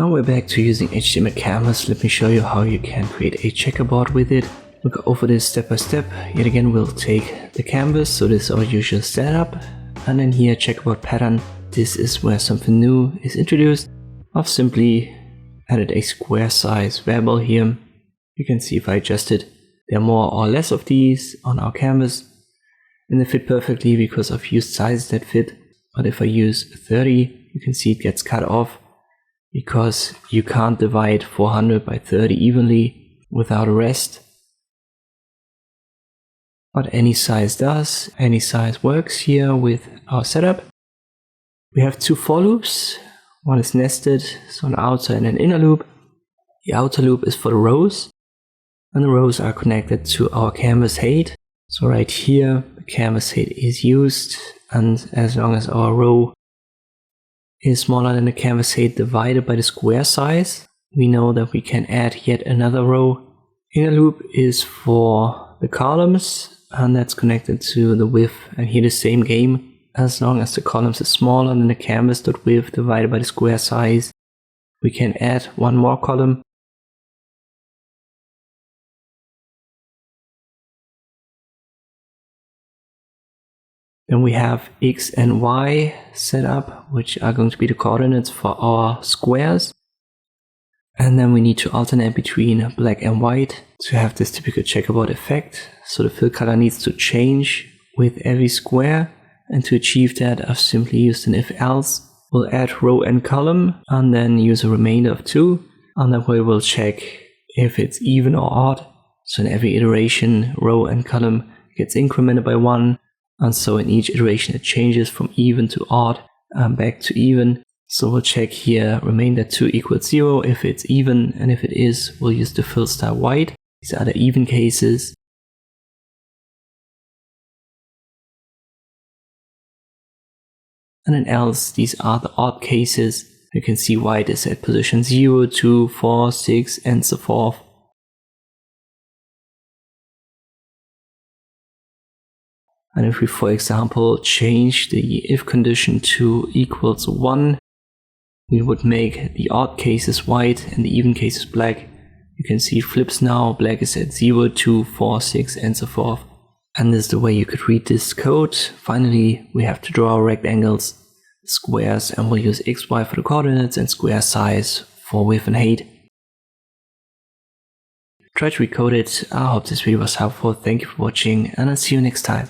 Now we're back to using HTML canvas. Let me show you how you can create a checkerboard with it. We'll go over this step by step. Yet again, we'll take the canvas. So this is our usual setup. And then here, checkerboard pattern. This is where something new is introduced. I've simply added a square size variable here. You can see if I adjust it, there are more or less of these on our canvas. And they fit perfectly because I've used sizes that fit. But if I use 30, you can see it gets cut off, because you can't divide 400 by 30 evenly without a rest. But any size does, any size works here with our setup. We have two for loops. One is nested, so an outer and an inner loop. The outer loop is for the rows, and the rows are connected to our canvas height. So right here, the canvas height is used, and as long as our row is smaller than the canvas height divided by the square size, we know that we can add yet another row. Inner loop is for the columns, and that's connected to the width. And here the same game, as long as the columns is smaller than the canvas.width divided by the square size, we can add one more column. Then we have X and Y set up, which are going to be the coordinates for our squares. And then we need to alternate between black and white to have this typical checkerboard effect. So the fill color needs to change with every square. And to achieve that, I've simply used an if else. We'll add row and column and then use a remainder of 2. And that way we'll check if it's even or odd. So in every iteration, row and column gets incremented by 1. And so in each iteration it changes from even to odd and back to even. So we'll check here remainder 2 equals 0 if it's even, and if it is, we'll use the fill star white. These are the even cases. And then else, these are the odd cases. You can see white is at position 0, 2, 4, 6 and so forth. And if we, for example, change the if condition to equals 1, we would make the odd cases white and the even cases black. You can see it flips now. Black is at 0, 2, 4, 6 and so forth. And this is the way you could read this code. Finally, we have to draw rectangles, squares, and we'll use x, y for the coordinates and square size for width and height. Try to recode it. I hope this video was helpful. Thank you for watching, and I'll see you next time.